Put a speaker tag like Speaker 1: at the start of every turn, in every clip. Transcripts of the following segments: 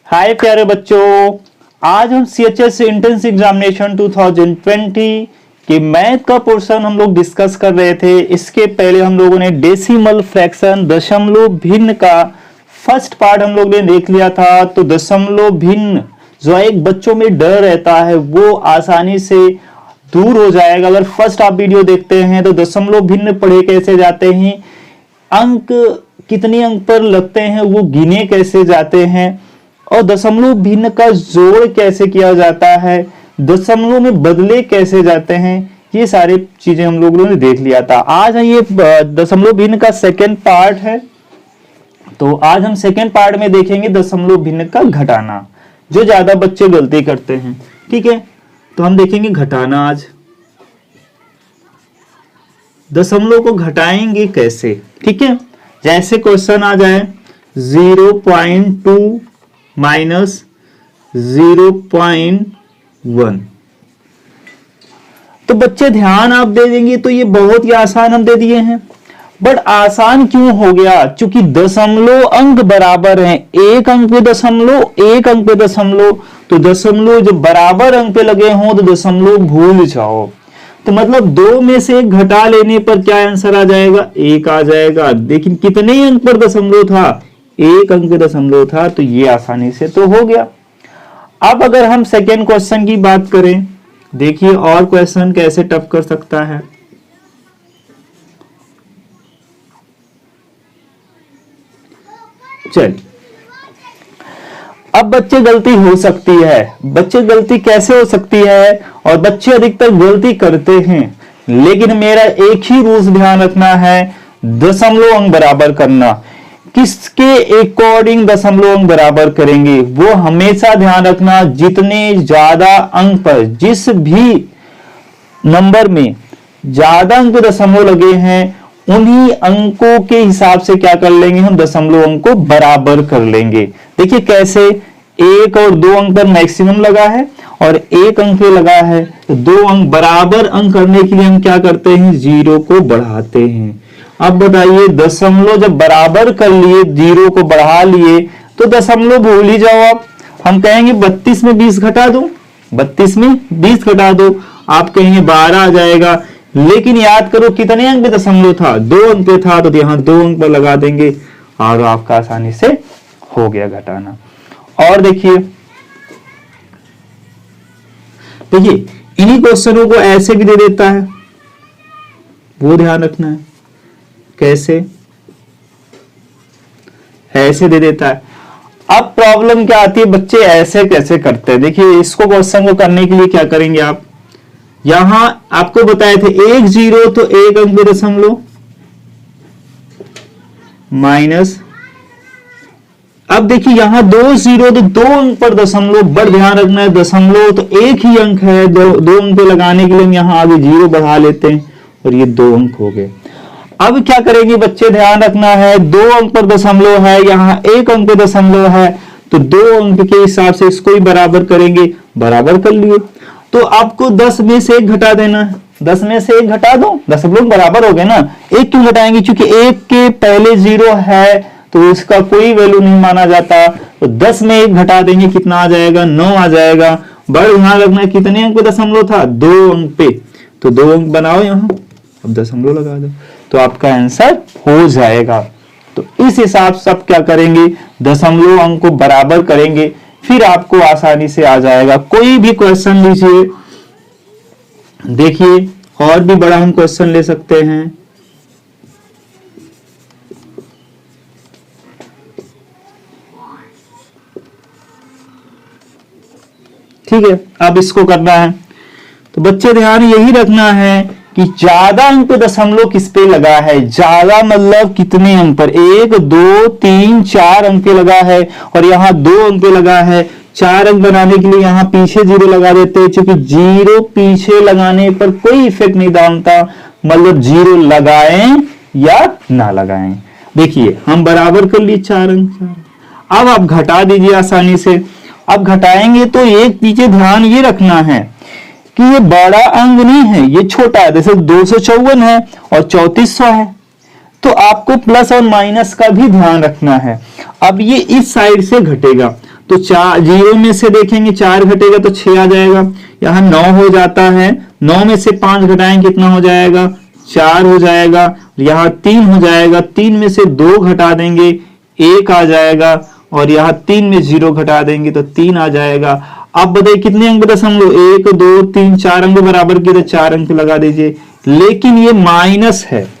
Speaker 1: हाय प्यारे बच्चों, आज हम CHS एंट्रेंस एग्जामिनेशन 2020 के मैथ का पोर्शन हम लोग डिस्कस कर रहे थे। इसके पहले हम लोगों ने डेसिमल फ्रैक्शन दशमलव भिन्न का फर्स्ट पार्ट हम लोग ने देख लिया था। तो दशमलव भिन्न जो एक बच्चों में डर रहता है वो आसानी से दूर हो जाएगा अगर फर्स्ट आप वीडियो देखते हैं। तो दशमलव भिन्न पढ़े कैसे जाते हैं, अंक कितने अंक पर लगते हैं वो गिने कैसे जाते हैं, और दशमलव भिन्न का जोड़ कैसे किया जाता है, दशमलव में बदले कैसे जाते हैं, ये सारी चीजें हम लोगों ने देख लिया था। आज ये दशमलव भिन्न का सेकंड पार्ट है। तो आज हम सेकंड पार्ट में देखेंगे दशमलव भिन्न का घटाना, जो ज्यादा बच्चे गलती करते हैं। ठीक है, तो हम देखेंगे घटाना। आज दशमलव को घटाएंगे कैसे। ठीक है, जैसे क्वेश्चन आ जाए 0.2 माइनस 0.1, तो बच्चे ध्यान आप दे देंगे तो ये बहुत ही आसान हम दे दिए हैं। बट आसान क्यों हो गया? क्योंकि दशमलव अंक बराबर हैं, एक अंक पे दशमलव, एक अंक पे दशमलव। तो दशमलव जब बराबर अंक पे लगे हों तो दशमलव भूल जाओ। तो मतलब 2 में से 1 घटा लेने पर क्या आंसर आ जाएगा? 1 आ जाएगा। लेकिन कितने अंक पर दशमलव था? 1 अंक पे दशमलव था। तो ये आसानी से तो हो गया। अब अगर हम सेकेंड क्वेश्चन की बात करें, देखिए और क्वेश्चन कैसे टफ कर सकता है। चलिए, अब बच्चे गलती हो सकती है। बच्चे गलती कैसे हो सकती है, और बच्चे अधिकतर गलती करते हैं। लेकिन मेरा एक ही रूल्स ध्यान रखना है, दशमलव अंक बराबर करना। किसके अकॉर्डिंग दशमलव अंक बराबर करेंगे वो हमेशा ध्यान रखना। जितने ज्यादा अंक पर, जिस भी नंबर में ज्यादा अंक दशमलव लगे हैं, उन्हीं अंकों के हिसाब से क्या कर लेंगे हम, दशमलव अंक को बराबर कर लेंगे। देखिए कैसे, 1 और 2 अंक पर मैक्सिमम लगा है और 1 अंक पे लगा है। तो 2 अंक बराबर अंक करने के लिए हम क्या करते हैं, 0 को बढ़ाते हैं। अब बताइए, दशमलव जब बराबर कर लिए, 0 को बढ़ा लिए, तो दशमलव भूल ही जाओ आप। हम कहेंगे 32 में 20 घटा दो, 32 में 20 घटा दो, आप कहेंगे 12 आ जाएगा। लेकिन याद करो कितने अंक पे दशमलव था, 2 अंक पे था, तो यहां 2 अंक पर लगा देंगे और आपका आसानी से हो गया घटाना। और देखिए इन्हीं क्वेश्चनों को ऐसे भी दे देता है, वो ध्यान रखना है। कैसे? ऐसे दे देता है। अब प्रॉब्लम क्या आती है, बच्चे ऐसे कैसे करते हैं। देखिए इसको क्वेश्चन को करने के लिए क्या करेंगे आप, यहां आपको बताए थे 1 0, तो 1 अंक पे दशमलव माइनस। अब देखिए यहां 2 0, तो 2 अंक पर दशमलव। बड़ ध्यान रखना है, दशमलव तो एक ही अंक है, 2 अंक पे लगाने के लिए हम यहां आगे 0 बढ़ा लेते हैं और ये 2 अंक हो गए। अब क्या करेंगे बच्चे, ध्यान रखना है, 2 अंक पर दशमलव है, यहाँ 1 अंक पे दशमलव है, तो 2 अंक के हिसाब से इसको ही बराबर करेंगे। बराबर कर लिए, तो आपको 10 में से 1 घटा देना है। 10 में से 1 घटा दो, दशमलव बराबर हो गए ना। 1 क्यों घटाएंगे? क्योंकि 1 के पहले 0 है तो इसका कोई वैल्यू नहीं माना जाता। तो 10 में 1 घटा देंगे, कितना आ जाएगा? 9 आ जाएगा। बड़ा ध्यान रखना है, कितने अंक पे दशमलव था? 2 अंक पे। तो 2 अंक बनाओ यहाँ, अब दशमलव लगा दो, तो आपका आंसर हो जाएगा। तो इस हिसाब से आप क्या करेंगे, दशमलव अंक को बराबर करेंगे, फिर आपको आसानी से आ जाएगा। कोई भी क्वेश्चन लीजिए, देखिए और भी बड़ा हम क्वेश्चन ले सकते हैं। ठीक है, अब इसको करना है। तो बच्चे ध्यान यही रखना है कि ज्यादा अंक पे दशमलव किस पे लगा है। ज्यादा मतलब कितने अंक पर, 1 2 3 4 अंक पे लगा है, और यहाँ 2 अंक पे लगा है। 4 अंक बनाने के लिए यहाँ पीछे 0 लगा देते हैं, क्योंकि 0 पीछे लगाने पर कोई इफेक्ट नहीं डालता। मतलब 0 लगाएं या ना लगाएं। देखिए हम बराबर कर लिए 4 अंक। अब आप घटा दीजिए आसानी से। अब घटाएंगे तो एक पीछे ध्यान ये रखना है कि ये बड़ा अंक नहीं है, ये छोटा है। जैसे 254 है और 3400 है, तो आपको प्लस और माइनस का भी ध्यान रखना है। अब ये इस साइड से घटेगा, तो 0 में से देखेंगे 4 घटेगा तो 6 आ जाएगा। यहाँ 9 हो जाता है, 9 में से 5 घटाएंगे कितना हो जाएगा, 4 हो जाएगा। यहाँ 3 हो जाएगा, 3 में से 2 घटा देंगे 1 आ जाएगा, और यहाँ 3 में 0 घटा देंगे तो 3 आ जाएगा। अब बताइए कितने अंक दशमलव, 1 2 3 4 अंक बराबर किए तो 4 अंक लगा दीजिए, लेकिन ये माइनस है।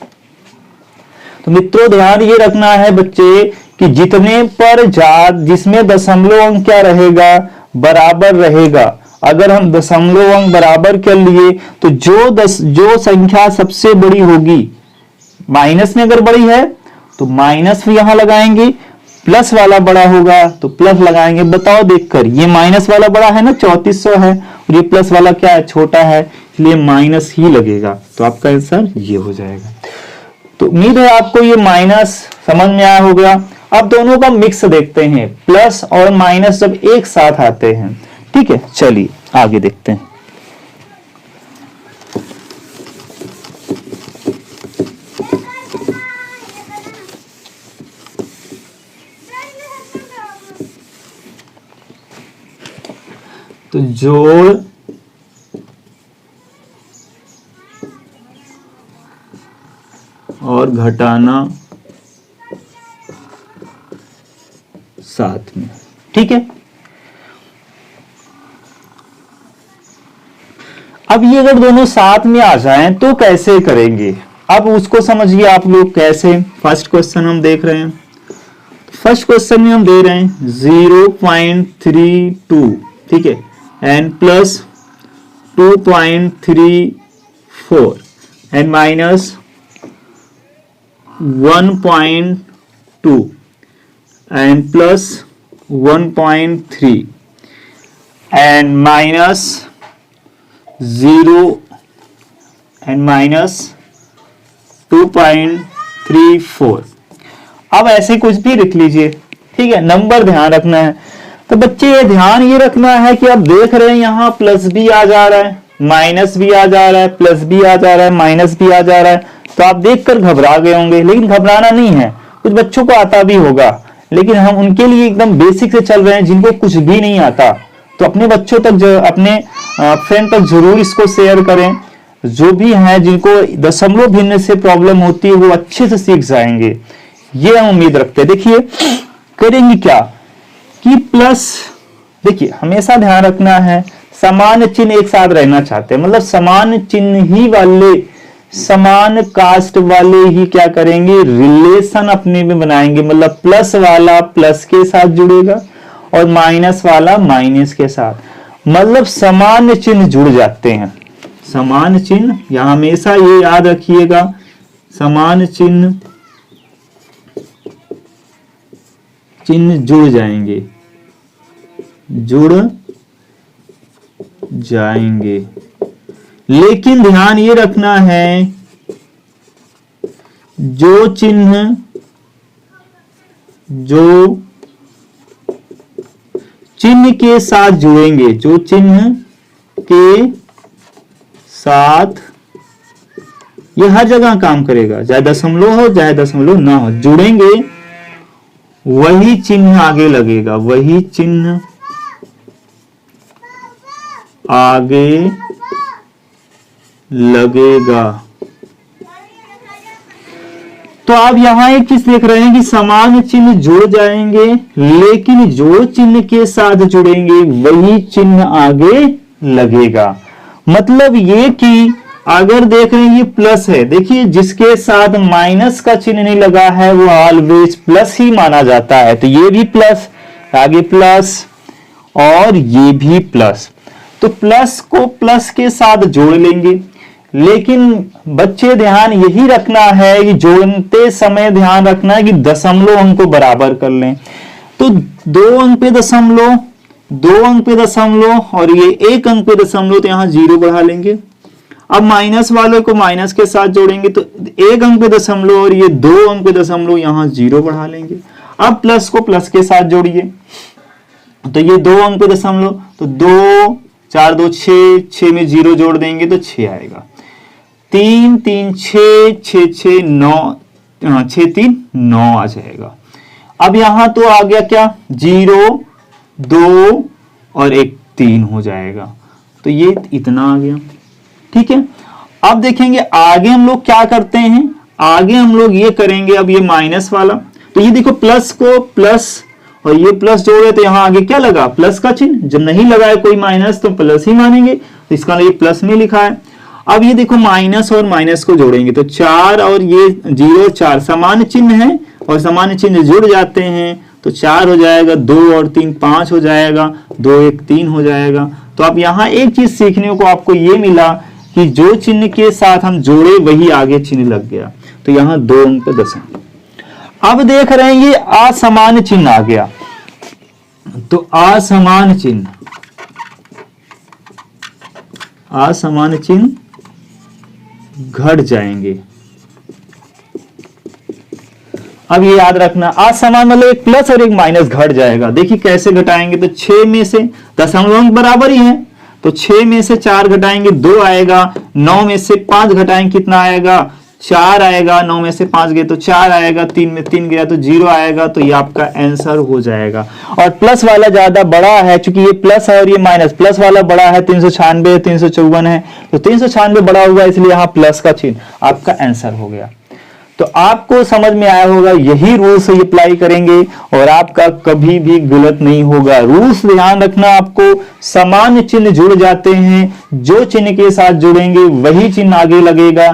Speaker 1: तो मित्रों ध्यान ये रखना है बच्चे कि जितने पर जिसमें दशमलव अंक क्या रहेगा, बराबर रहेगा। अगर हम दशमलव अंक बराबर कर लिए तो जो संख्या सबसे बड़ी होगी, माइनस में अगर बड़ी है तो माइनस भी यहां लगाएंगे, प्लस वाला बड़ा होगा तो प्लस लगाएंगे। बताओ देखकर, ये माइनस वाला बड़ा है ना 3400 है, और ये प्लस वाला क्या है, छोटा है, इसलिए माइनस ही लगेगा। तो आपका आंसर ये हो जाएगा। तो उम्मीद है आपको ये माइनस समझ में आया होगा। अब दोनों का मिक्स देखते हैं, प्लस और माइनस जब एक साथ आते हैं। ठीक है, चलिए आगे देखते हैं। तो जोड़ और घटाना साथ में। ठीक है, अब ये अगर दोनों साथ में आ जाएं तो कैसे करेंगे, अब उसको समझिए आप लोग कैसे। फर्स्ट क्वेश्चन हम देख रहे हैं, फर्स्ट क्वेश्चन में हम दे रहे हैं 0.32, ठीक है, n plus 2.34 n minus 1.2 n plus 1.3 n minus 0 n minus 2.34। अब ऐसे कुछ भी लिख लीजिए। ठीक है, नंबर ध्यान रखना है। तो बच्चे ये ध्यान ये रखना है कि आप देख रहे हैं यहां प्लस भी आ जा रहा है, माइनस भी आ जा रहा है, प्लस भी आ जा रहा है, माइनस भी आ जा रहा है। तो आप देखकर घबरा गए होंगे, लेकिन घबराना नहीं है। कुछ बच्चों को आता भी होगा, लेकिन हम उनके लिए एकदम बेसिक से चल रहे हैं जिनको कुछ भी नहीं आता। तो अपने बच्चों तक, अपने फ्रेंड तक जरूर इसको शेयर करें। जो भी हैं जिनको दशमलव भिन्न से प्रॉब्लम होती है वो अच्छे से सीख जाएंगे, ये हम उम्मीद रखते हैं। देखिए करेंगे क्या कि प्लस, देखिए हमेशा ध्यान रखना है समान चिन्ह एक साथ रहना चाहते हैं, मतलब समान चिन्ह ही वाले, समान कास्ट वाले ही क्या करेंगे, रिलेशन अपने में बनाएंगे। मतलब प्लस वाला प्लस के साथ जुड़ेगा और माइनस वाला माइनस के साथ, मतलब समान चिन्ह जुड़ जाते हैं। समान चिन्ह, यहां हमेशा ये याद रखिएगा, समान चिन्ह जुड़ जाएंगे, जुड़ जाएंगे। लेकिन ध्यान ये रखना है जो चिन्ह के साथ जुड़ेंगे, जो चिन्ह के साथ, ये हर जगह काम करेगा, चाहे दशमलव हो चाहे दशमलव ना हो, जुड़ेंगे वही चिन्ह आगे लगेगा, वही चिन्ह आगे लगेगा। तो आप यहां एक चीज देख रहे हैं कि समान चिन्ह जुड़ जाएंगे, लेकिन जो चिन्ह के साथ जुड़ेंगे वही चिन्ह आगे लगेगा। मतलब ये कि अगर देख रहे हैं ये प्लस है, देखिए जिसके साथ माइनस का चिन्ह नहीं लगा है वो ऑलवेज प्लस ही माना जाता है। तो ये भी प्लस, आगे प्लस, और ये भी प्लस। तो प्लस को प्लस के साथ जोड़ लेंगे, लेकिन बच्चे ध्यान यही रखना है कि जोड़ते समय ध्यान रखना है कि दशमलव अंक को बराबर कर लें। तो 2 अंक पे दशमलव, 2 अंक पे दशमलव, और ये 1 अंक पे दशमलव, तो यहां 0 बढ़ा लेंगे। अब माइनस वाले को माइनस के साथ जोड़ेंगे तो 1 अंक पे दशमलव, और ये 2 अंक पे दशमलव, यहां 0 बढ़ा लेंगे। अब प्लस को प्लस के साथ जोड़िए, तो ये 2 अंक पे दशमलव, तो 2 4 2 6, 6 में 0 जोड़ देंगे तो 6 आएगा। 3 3 6 6 6 9, 6 3 9 आ जाएगा। अब यहां तो आ गया क्या, 0 2 और एक 3 हो जाएगा। तो ये इतना आ गया। ठीक है, अब देखेंगे आगे हम लोग क्या करते हैं। आगे हम लोग ये करेंगे, अब ये माइनस वाला, तो ये देखो प्लस को प्लस और ये प्लस जोड़े तो यहां आगे क्या लगा, प्लस का चिन्ह। जब नहीं लगा है कोई माइनस तो प्लस ही मानेंगे, तो इसका ये प्लस में लिखा है। अब ये देखो माइनस और माइनस को जोड़ेंगे तो 4 और ये 0 4 समान चिन्ह है और समान चिन्ह जुड़ जाते हैं तो 4 हो जाएगा, 2 और 3 5 हो जाएगा, 2 1 3 हो जाएगा। तो अब यहाँ एक चीज सीखने को आपको ये मिला कि जो चिन्ह के साथ हम जोड़े वही आगे चिन्ह लग गया। तो यहाँ 2 अंक पे 10 अंक। अब देख रहे हैं ये असमान चिन्ह आ गया, तो असमान चिन्ह घट जाएंगे। अब ये याद रखना, असमान मतलब एक प्लस और एक माइनस घट जाएगा। देखिए कैसे घटाएंगे, तो 6 में से दशमलव अंक बराबर ही है, तो 6 में से 4 घटाएंगे 2 आएगा, 9 में से 5 घटाएंगे कितना आएगा, 4 आएगा, 9 में से 5 गए तो 4 आएगा, 3 में 3 गया तो 0 आएगा। तो ये आपका आंसर हो जाएगा। और प्लस वाला ज्यादा बड़ा है, क्योंकि ये प्लस है और ये माइनस, प्लस वाला बड़ा है 396 354 है, तो 396 बड़ा हुआ इसलिए यहाँ प्लस का चिन्ह आपका आंसर हो गया। तो आपको समझ में आया होगा, यही रूल से अप्लाई करेंगे और आपका कभी भी गलत नहीं होगा। रूल्स ध्यान रखना, आपको समान चिन्ह जुड़ जाते हैं, जो चिन्ह के साथ जुड़ेंगे वही चिन्ह आगे लगेगा।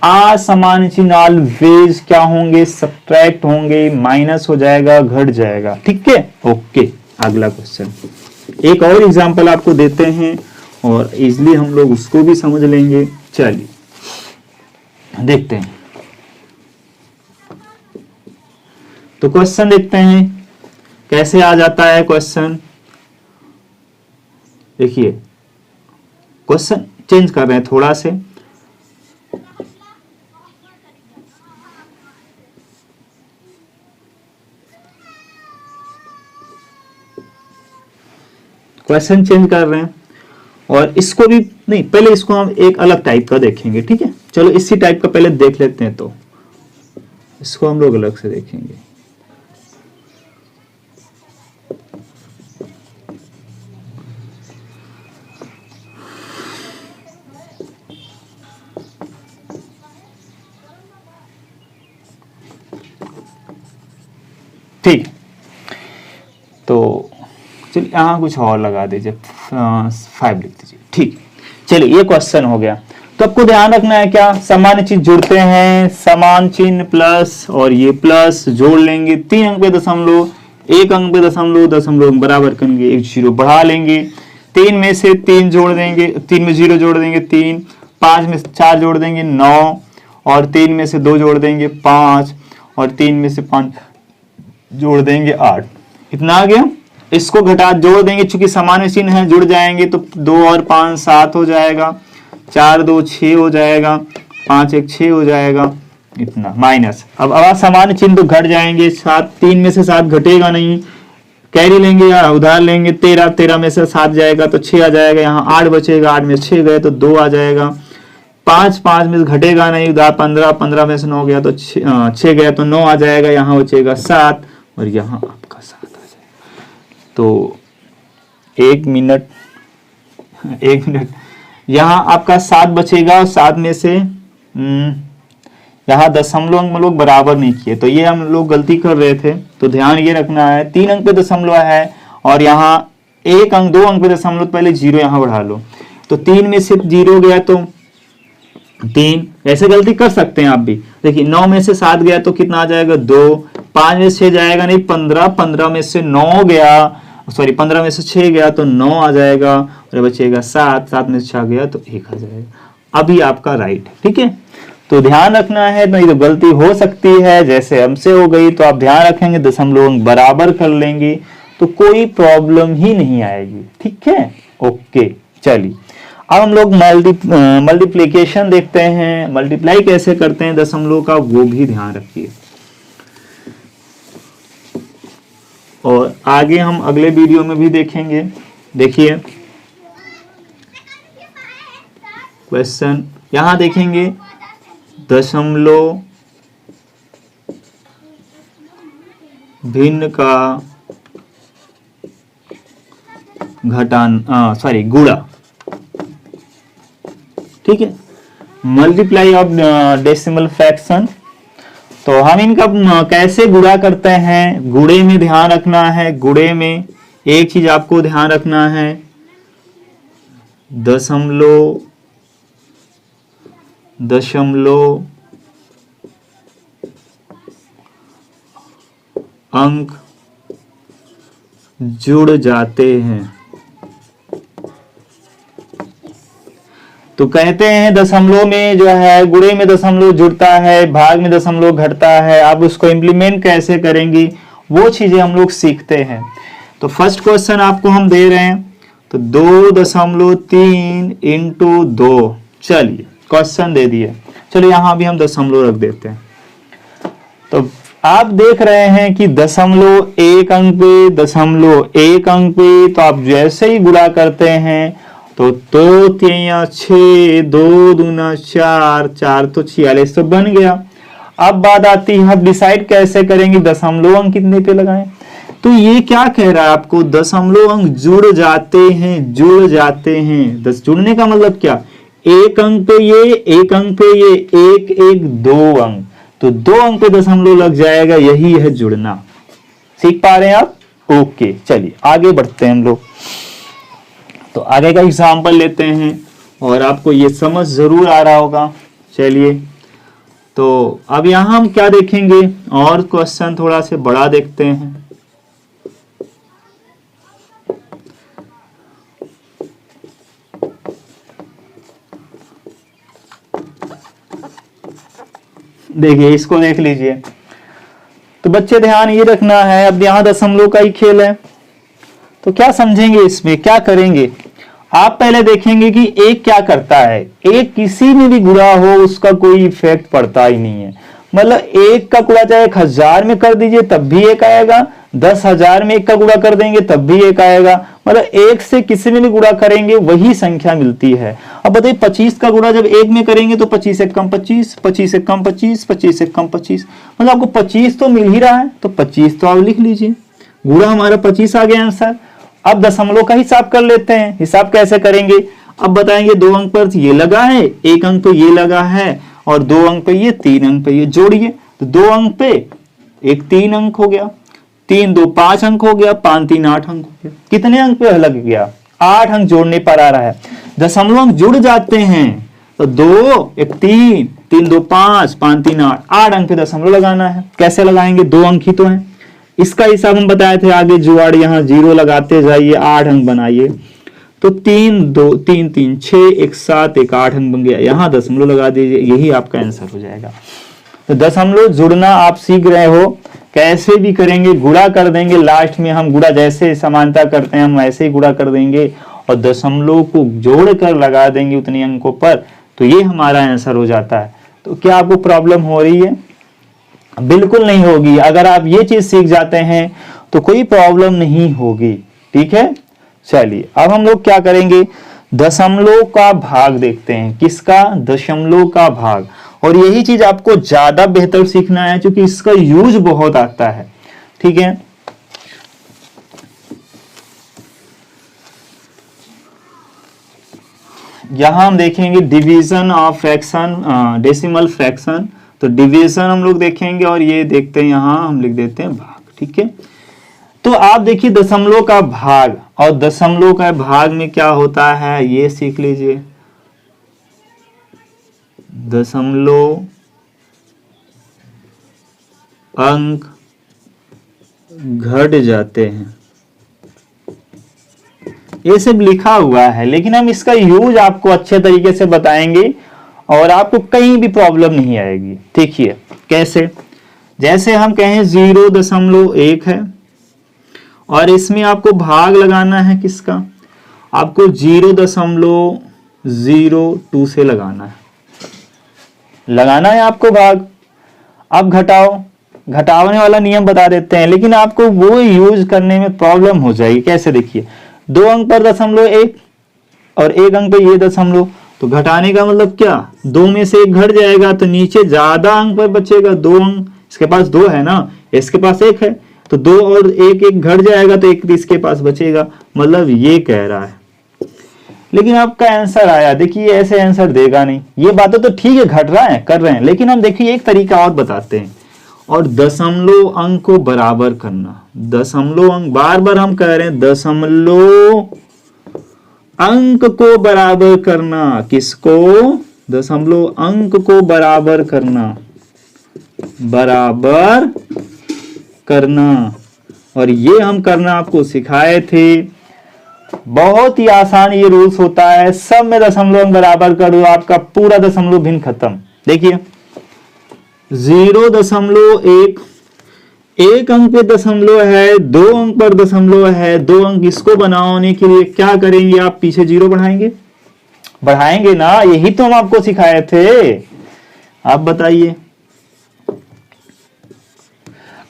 Speaker 1: असमान चिन्ह ऑलवेज क्या होंगे, सब्ट्रैक्ट होंगे, माइनस हो जाएगा, घट जाएगा। ठीक है, ओके। अगला क्वेश्चन, एक और एग्जांपल आपको देते हैं और इजली हम लोग उसको भी समझ लेंगे। चलिए देखते हैं। तो क्वेश्चन देखते हैं कैसे आ जाता है क्वेश्चन। देखिए क्वेश्चन चेंज कर रहे हैं थोड़ा से। क्वेश्चन चेंज कर रहे हैं और इसको भी नहीं, पहले इसको हम एक अलग टाइप का देखेंगे। ठीक है, चलो इसी टाइप का पहले देख लेते हैं, तो इसको हम लोग अलग से देखेंगे। ठीक, तो चलिए यहाँ कुछ और लगा दीजिए, 5 लिख दीजिए। ठीक, चलिए ये क्वेश्चन हो गया। तो आपको ध्यान रखना है क्या, समान चिन्ह जुड़ते हैं, समान चिन्ह प्लस और ये प्लस जोड़ लेंगे, 3 अंक पे दशमलव, 1 अंक पे दशमलव, दशमलव बराबर करेंगे, एक 0 बढ़ा लेंगे, 3 में से 3 जोड़ देंगे, 3 में 0 जोड़ देंगे 3, 5 में से 4 जोड़ देंगे 9 और 3 में से 2 जोड़ देंगे 5 और 3 में से 5 जोड़ देंगे 8। इतना आ गया। इसको घटा जोड़ देंगे, चूंकि समान चिन्ह है जुड़ जाएंगे, तो 2 और 5 7 हो जाएगा, 4 2 6 हो जाएगा, 5 1 6 हो जाएगा, इतना माइनस। अब समान चिन्ह तो घट जाएंगे, 7 3 में से 7 घटेगा नहीं, कैरी लेंगे या उधार लेंगे, 13 13 में से 7 जाएगा तो 6 आ जाएगा, यहाँ 8 बचेगा, 8 में 6 गए तो 2 आ जाएगा, 5 5 में से घटेगा नहीं, उधार 15 15 में से 9 गया तो 6 गया तो 9 आ जाएगा, यहाँ बचेगा 7 और यहाँ आपका 7 आ जाएगा। तो 1 मिनट यहाँ आपका 7 बचेगा और 7 में से यहाँ दशमलव अंक हम लोग बराबर नहीं किए, तो ये हम लोग गलती कर रहे थे। तो ध्यान ये रखना है, 3 अंक पे दशमलव है और यहाँ 1 अंक 2 अंक पे दशमलव, पहले 0 यहाँ बढ़ा लो, तो 3 में से 0 गया तो 3, ऐसे गलती कर सकते हैं आप भी। देखिए 9 में से 7 गया तो कितना आ जाएगा 2, 5 में से 6 जाएगा नहीं 15, 15 में से 9 गया, सॉरी 15 में से 6 गया तो 9 आ जाएगा और बचेगा 7, 7 में से 6 गया तो 1 आ जाएगा। अभी आपका राइट। ठीक है, तो ध्यान रखना है, नहीं तो गलती हो सकती है, जैसे हमसे हो गई, तो आप ध्यान रखेंगे दशमलव अंक बराबर कर लेंगे तो कोई प्रॉब्लम ही नहीं आएगी। ठीक है, ओके। चलिए अब हम लोग मल्टीप्लिकेशन देखते हैं, मल्टीप्लाई कैसे करते हैं दशमलव का, वो भी ध्यान रखिए। और आगे हम अगले वीडियो में भी देखेंगे। देखिए क्वेश्चन यहां देखेंगे, दशमलव भिन्न का गुणा, ठीक है, मल्टीप्लाई ऑफ डेसिमल फ्रैक्शन। तो हम इनका कैसे गुणा करते हैं, गुणे में ध्यान रखना है। गुणे में एक चीज आपको ध्यान रखना है, दशमलव अंक जुड़ जाते हैं। तो कहते हैं दशमलव में जो है, गुणे में दशमलव जुड़ता है, भाग में दशमलव घटता है। आप उसको इम्प्लीमेंट कैसे करेंगी वो चीजें हम लोग सीखते हैं। तो फर्स्ट क्वेश्चन आपको हम दे रहे हैं, तो 2.3 इंटू 2, चलिए क्वेश्चन दे दिए। चलो यहां भी हम दशमलव रख देते हैं। तो आप देख रहे हैं कि दशमलव एक अंक पे, दशमलव एक अंक पे, तो आप जैसे ही गुणा करते हैं तो 2 3 6, 2 दूना 4, 4 तो 46 तो बन गया। अब बात आती है, हम डिसाइड कैसे करेंगे दशमलव अंक कितने पे लगाएं। तो ये क्या कह रहा है आपको, दशमलव अंक जुड़ जाते हैं, जुड़ जाते हैं। जुड़ने का मतलब क्या, एक अंक पे ये, एक अंक पे ये, एक एक 2 अंक, तो 2 अंक पे दशमलव लग जाएगा, यही है जुड़ना। सीख पा रहे हैं आप? ओके, चलिए आगे बढ़ते हैं हम लोग। तो आगे का एग्जाम्पल लेते हैं और आपको ये समझ जरूर आ रहा होगा। चलिए, तो अब यहां हम क्या देखेंगे, और क्वेश्चन थोड़ा से बड़ा देखते हैं। देखिए, इसको देख लीजिए। तो बच्चे ध्यान ये रखना है, अब यहां दशमलव का ही खेल है। तो क्या समझेंगे इसमें, क्या करेंगे, आप पहले देखेंगे कि एक क्या करता है। एक किसी में भी गुणा हो उसका कोई इफेक्ट पड़ता ही नहीं है। मतलब एक का गुणा चाहे 1000 में कर दीजिए तब भी एक आएगा, 10,000 में एक का गुणा कर देंगे तब भी एक आएगा। मतलब एक से किसी में भी गुणा करेंगे वही संख्या मिलती है। अब बताइए 25 का गुणा जब एक में करेंगे तो 25 एक कम 25, 25 एक कम 25, 25 एक कम 25, मतलब आपको 25 तो मिल ही रहा है, तो 25 तो आप लिख लीजिए। गुणा हमारा 25 आ गया आंसर। अब दशमलव का हिसाब कर लेते हैं। हिसाब कैसे करेंगे, अब बताएंगे 2 अंक पर ये लगा है, 1 अंक पे ये लगा है, और 2 अंक पे ये, 3 अंक पे ये, जोड़िए। तो 2 अंक पे एक 3 अंक हो गया, 3 2 5 अंक हो गया, 5 3 8 अंक हो गया। कितने अंक पे लग गया, 8 अंक जोड़ने पर आ रहा है। दशमलव अंक जुड़ जाते हैं, तो 2 1 3, 3 2 5, 5 3 8, 8 अंक पे दशमलव लगाना है। कैसे लगाएंगे, 2 अंक ही तो है। इसका हिसाब हम बताए थे आगे, जुआड़ यहाँ 0 लगाते जाइए, 8 अंक बनाइए। तो 3 2 3 3 6 1 7 1 8 अंक बन गया। यहाँ दशमलव लगा दीजिए, यही आपका आंसर हो जाएगा। तो दशमलव जुड़ना आप सीख रहे हो, कैसे भी करेंगे, गुणा कर देंगे। लास्ट में हम गुणा जैसे समानता करते हैं हम वैसे ही गुणा कर देंगे और दशमलव को जोड़कर लगा देंगे उतने अंकों पर, तो ये हमारा आंसर हो जाता है। तो क्या आपको प्रॉब्लम हो रही है? बिल्कुल नहीं होगी। अगर आप ये चीज सीख जाते हैं तो कोई प्रॉब्लम नहीं होगी। ठीक है, चलिए अब हम लोग क्या करेंगे, दशमलव का भाग देखते हैं। किसका? दशमलव का भाग। और यही चीज आपको ज्यादा बेहतर सीखना है क्योंकि इसका यूज बहुत आता है। ठीक है, यहां हम देखेंगे division of fraction, decimal fraction. तो डिवीजन हम लोग देखेंगे और ये देखते हैं, यहां हम लिख देते हैं भाग। ठीक है, तो आप देखिए दशमलव का भाग, और दशमलव का भाग में क्या होता है ये सीख लीजिए। दशमलव अंक घट जाते हैं, ये सब लिखा हुआ है, लेकिन हम इसका यूज आपको अच्छे तरीके से बताएंगे और आपको कहीं भी प्रॉब्लम नहीं आएगी। देखिए कैसे, जैसे हम कहें 0.1 है और इसमें आपको भाग लगाना है किसका, आपको 0.02 से लगाना है आपको भाग। अब घटाओ, घटाने वाला नियम बता देते हैं, लेकिन आपको वो यूज करने में प्रॉब्लम हो जाएगी। कैसे, देखिए 2 अंक पर 0.1 और 1 अंक पे ये दशमलव, तो घटाने का मतलब क्या, 2 में से 1 घट जाएगा तो नीचे ज्यादा अंक पर बचेगा। 2 अंक, इसके पास 2 है ना, इसके पास 1 है, तो 2 और 1 1 घट जाएगा तो 1 इसके पास बचेगा, मतलब ये कह रहा है। लेकिन आपका आंसर आया, देखिए ऐसे आंसर देगा नहीं। ये बातें तो ठीक है, घट रहा है कर रहे हैं, लेकिन हम देखिए एक तरीका और बताते हैं। और दशमलव अंक को बराबर करना, दशमलव अंक, बार बार हम कह रहे हैं दशमलव अंक को बराबर करना। किसको? दशमलव अंक को बराबर करना, बराबर करना। और ये हम करना आपको सिखाए थे। बहुत ही आसान ये रूल्स होता है, सब में दशमलव अंक बराबर कर दो, आपका पूरा दशमलव भिन्न खत्म। देखिए 0.1, एक अंक पे दशमलव है, 2 अंक पर दशमलव है, 2 अंक इसको बनाने के लिए क्या करेंगे आप? पीछे 0 बढ़ाएंगे, बढ़ाएंगे ना, यही तो हम आपको सिखाए थे। आप बताइए।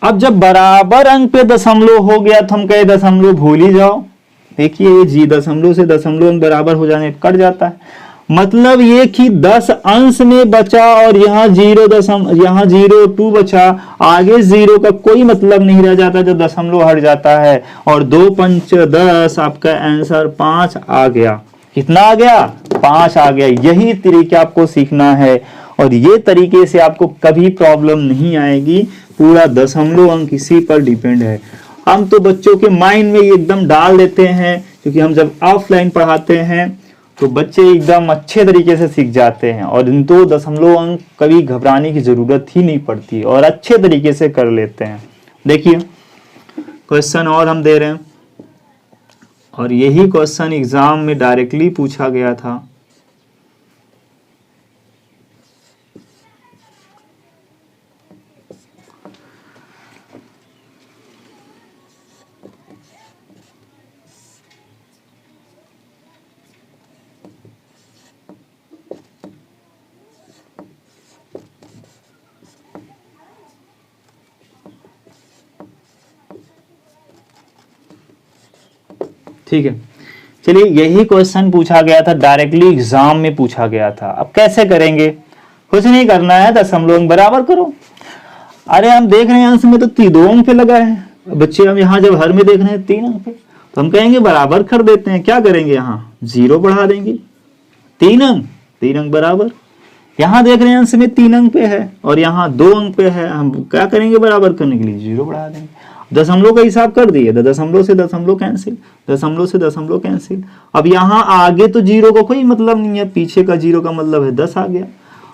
Speaker 1: अब जब बराबर अंक पे दशमलव हो गया तो हम कहे दशमलव भूल ही जाओ। देखिए जी, दशमलव से दशमलव अंक बराबर हो जाने कट जाता है। मतलब ये कि 10 अंश में बचा और यहाँ 0.2 बचा, आगे 0 का कोई मतलब नहीं रह जाता जब दशमलव हट जाता है। और 2 पंच 10, आपका आंसर 5 आ गया। कितना आ गया? 5 आ गया। यही तरीका आपको सीखना है और ये तरीके से आपको कभी प्रॉब्लम नहीं आएगी। पूरा दशमलव अंक इसी पर डिपेंड है। हम तो बच्चों के माइंड में ये एकदम डाल देते हैं, क्योंकि हम जब ऑफलाइन पढ़ाते हैं तो बच्चे एकदम अच्छे तरीके से सीख जाते हैं और इन 2 दशमलव अंक कभी घबराने की जरूरत ही नहीं पड़ती और अच्छे तरीके से कर लेते हैं। देखिए क्वेश्चन और हम दे रहे हैं, और यही क्वेश्चन एग्जाम में डायरेक्टली पूछा गया था। ठीक है, चलिए यही क्वेश्चन पूछा गया था, डायरेक्टली एग्जाम में पूछा गया था। अब कैसे करेंगे? कुछ नहीं करना है, दशमलव अंक बराबर करो। अरे हम देख रहे हैं अंश में तो 2 अंक पे लगा है, बच्चे हम यहाँ जब हर में देख रहे हैं 3 अंक पे, तो हम कहेंगे बराबर कर देते हैं। क्या करेंगे? यहाँ 0 बढ़ा देंगे, 3 अंक बराबर। यहाँ देख रहे हैं अंश में 3 अंक पे है और यहाँ 2 अंक पे है, हम क्या करेंगे? बराबर करने के लिए 0 बढ़ा देंगे। दशमलव का हिसाब कर दिए, दशमलव से दशमलव कैंसिल, दशमलव से दशमलव कैंसिल। अब यहाँ आगे तो 0 का कोई मतलब नहीं है, पीछे का 0 का मतलब है 10 आ गया।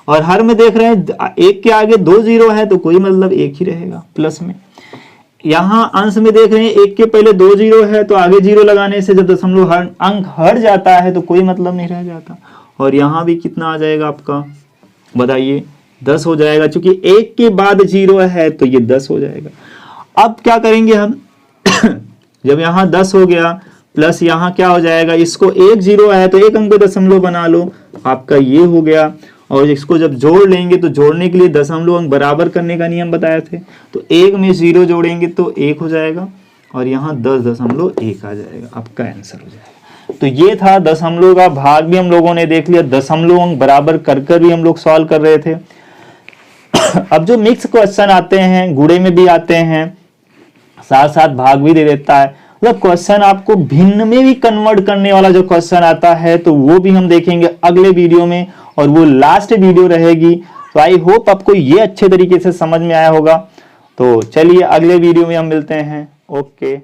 Speaker 1: और हर में देख रहे हैं 1 के आगे 2 0 है तो कोई मतलब 1 ही रहेगा प्लस में। यहाँ अंश में देख रहे हैं 1 के पहले 2 0 है तो आगे 0 लगाने से जब दशमलव अंक हट जाता है तो कोई मतलब नहीं रह जाता। और यहाँ भी कितना आ जाएगा आपका? बताइए, 10 हो जाएगा, क्योंकि 1 के बाद 0 है तो ये 10 हो जाएगा। अब क्या करेंगे हम? जब यहाँ 10 हो गया प्लस यहाँ क्या हो जाएगा? इसको 1 0 है तो 1 अंक पे दशमलव बना लो, आपका ये हो गया। और इसको जब जोड़ लेंगे तो जोड़ने के लिए दशमलव अंक बराबर करने का नियम बताए थे, तो 1 में 0 जोड़ेंगे तो 1 हो जाएगा और यहाँ 10.1 आ जाएगा, आपका आंसर हो जाएगा। तो ये था दशमलव का भाग भी हम लोगों ने देख लिया, दशमलव अंक बराबर कर कर भी हम लोग सॉल्व कर रहे थे। अब जो मिक्स क्वेश्चन आते हैं, गुणे में भी आते हैं, साथ साथ भाग भी दे देता है, मतलब क्वेश्चन आपको भिन्न में भी कन्वर्ट करने वाला जो क्वेश्चन आता है तो वो भी हम देखेंगे अगले वीडियो में, और वो लास्ट वीडियो रहेगी। तो आई होप आपको ये अच्छे तरीके से समझ में आया होगा। तो चलिए अगले वीडियो में हम मिलते हैं। ओके।